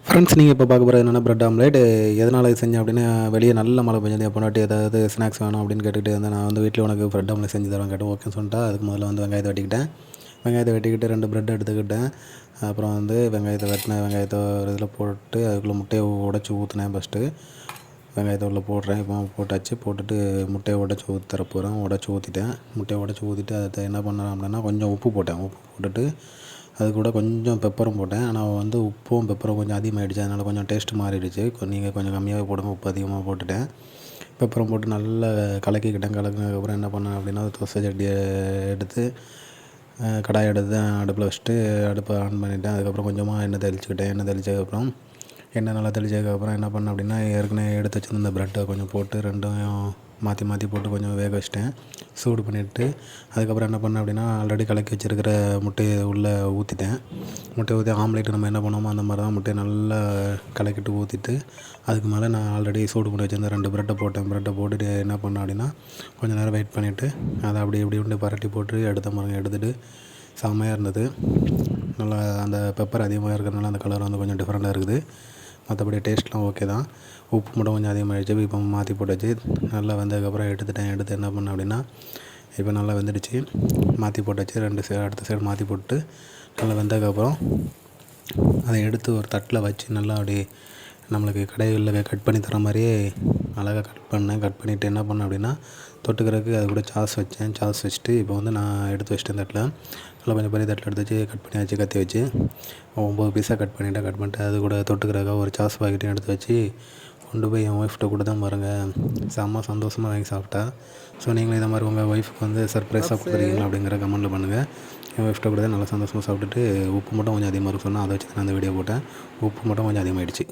Friends, நீங்கள் இப்போ பார்க்க போகிறது என்னென்னா பிரெட் ஆம்லேட். எதனால் இது செஞ்சேன் அப்படின்னா, வெளியே நல்ல மழை பெஞ்சது. என் பொண்டாட்டி ஏதாவது ஸ்நாக்ஸ் வேணும் அப்படின்னு கேட்டுகிட்டு இருந்தேன். நான் வந்து வீட்டில் உனக்கு பிரெட் ஆம்லேட் செஞ்சு தரேன் கேட்டு ஓகேன்னு சொல்லிட்டா. அதுக்கு முதல்ல வந்து வெங்காயத்தை வெட்டிக்கிட்டேன். வெங்காயத்தை வெட்டிக்கிட்டு 2 பிரெட் எடுத்துக்கிட்டேன். அப்புறம் வந்து வெங்காயத்தை ஒரு இதில் போட்டு அதுக்குள்ளே முட்டையை உடச்சி ஊற்றினேன். ஃபஸ்ட்டு வெங்காயத்தை உள்ள போடுறேன். இப்போ போட்டாச்சு. போட்டுட்டு முட்டையை உடச்சி ஊற்ற போகிறேன். உடச்சி ஊற்றிட்டேன். முட்டையை உடச்சி ஊற்றிட்டு அதை என்ன பண்ணேன் அப்படின்னா, கொஞ்சம் உப்பு போட்டேன். உப்பு போட்டுட்டு அது கூட கொஞ்சம் பெப்பரும் போட்டேன். ஆனால் வந்து உப்பும் பெப்பரும் கொஞ்சம் அதிகமாகிடுச்சு. அதனால் கொஞ்சம் டேஸ்ட்டு மாறிடுச்சு. நீங்கள் கொஞ்சம் கம்மியாகவே போடுங்க. உப்பு அதிகமாக போட்டுட்டேன். பெப்பரும் போட்டு நல்லா கலக்கிக்கிட்டேன். கலக்கினதுக்கப்புறம் என்ன பண்ணேன் அப்படின்னா, தோசை சட்டியை எடுத்து கடாயை எடுத்து அடுப்பில் வச்சுட்டு அடுப்பை ஆன் பண்ணிவிட்டேன். அதுக்கப்புறம் கொஞ்சமாக எண்ணெய் தெளிச்சுக்கிட்டேன். எண்ணெய் நல்லா தெளிச்சதுக்கப்புறம் என்ன பண்ணேன் அப்படின்னா, ஏற்கனவே எடுத்து வச்சுருந்த இந்த ப்ரெட்டை கொஞ்சம் போட்டு ரெண்டையும் மாற்றி போட்டு கொஞ்சம் வேக வச்சிட்டேன். சூடு பண்ணிவிட்டு அதுக்கப்புறம் என்ன பண்ணேன் அப்படின்னா, ஆல்ரெடி கலக்கி வச்சுருக்கிற முட்டையை உள்ளே ஊற்றிட்டேன். முட்டையை ஊற்றி ஆம்லேட்டு நம்ம என்ன பண்ணுவோமோ அந்த மாதிரி தான் முட்டையை நல்லா கலக்கிட்டு ஊற்றிட்டு அதுக்கு மேலே நான் ஆல்ரெடி சூடு பண்ணி வச்சுருந்த 2 ப்ரெட்டை போட்டேன். ப்ரெட்டை போட்டுட்டு என்ன பண்ணேன் அப்படின்னா, கொஞ்சம் நேரம் வெயிட் பண்ணிவிட்டு அதை அப்படி இப்படி பரட்டி போட்டு எடுத்துகிட்டு செம்மையாக இருந்தது. நல்லா அந்த பெப்பர் அதிகமாக இருக்கிறதுனால அந்த கலர் வந்து கொஞ்சம் டிஃப்ரெண்ட்டாக இருக்குது. மற்றபடி டேஸ்ட்லாம் ஓகே தான். உப்பு மட்டும் கொஞ்சம் அதிகமாகிடுச்சு. இப்போ மாற்றி போட்டாச்சு. நல்லா வந்ததுக்கப்புறம் எடுத்து என்ன பண்ணேன் அப்படின்னா, இப்போ நல்லா வெந்துடுச்சு. மாற்றி போட்டாச்சு. அடுத்த சைடு மாற்றி போட்டு நல்லா வெந்ததுக்கப்புறம் அதை எடுத்து ஒரு தட்டில் வச்சு நல்லா அப்படியே நம்மளுக்கு கடைகளில் கட் பண்ணி தர மாதிரியே அழகாக கட் பண்ணிவிட்டு என்ன பண்ணேன் அப்படின்னா, தொட்டுக்கிறதுக்கு அது கூட சாஸ் வச்சுட்டு இப்போ வந்து நான் எடுத்து வச்சிட்டேன் தட்டில். நல்லா கொஞ்சம் பெரிய தட்டில் எடுத்து வச்சு கட் பண்ணியாச்சு. கத்தி வச்சு 9 பீஸாக கட் பண்ணிவிட்டு அது கூட தொட்டுக்கிறதுக்காக ஒரு சாஸ் பாக்கெட்டையும் எடுத்து வச்சு கொண்டு போய் என் ஒய்ஃப்கிட்ட கூட தான் பாருங்கள். செம்ம சந்தோஷமாக வாங்கி சாப்பிட்டா. ஸோ நீங்களும் இதை மாதிரி உங்கள் ஒய்ஃபுக்கு வந்து சர்ப்ரைஸாக கொடுத்துருக்கீங்களா அப்படிங்கிற கமெண்ட்டில் பண்ணுங்கள். என் ஒய்ஃப்கிட்ட கூட தான் நல்லா சந்தோஷமாக சாப்பிட்டுட்டு உப்பு மட்டும் கொஞ்சம் அதிகமாக இருக்கு சொன்னால் அதை வச்சு தான் அந்த வீடியோ போட்டேன். உப்பு மட்டும் கொஞ்சம் அதிகமாகிடுச்சு.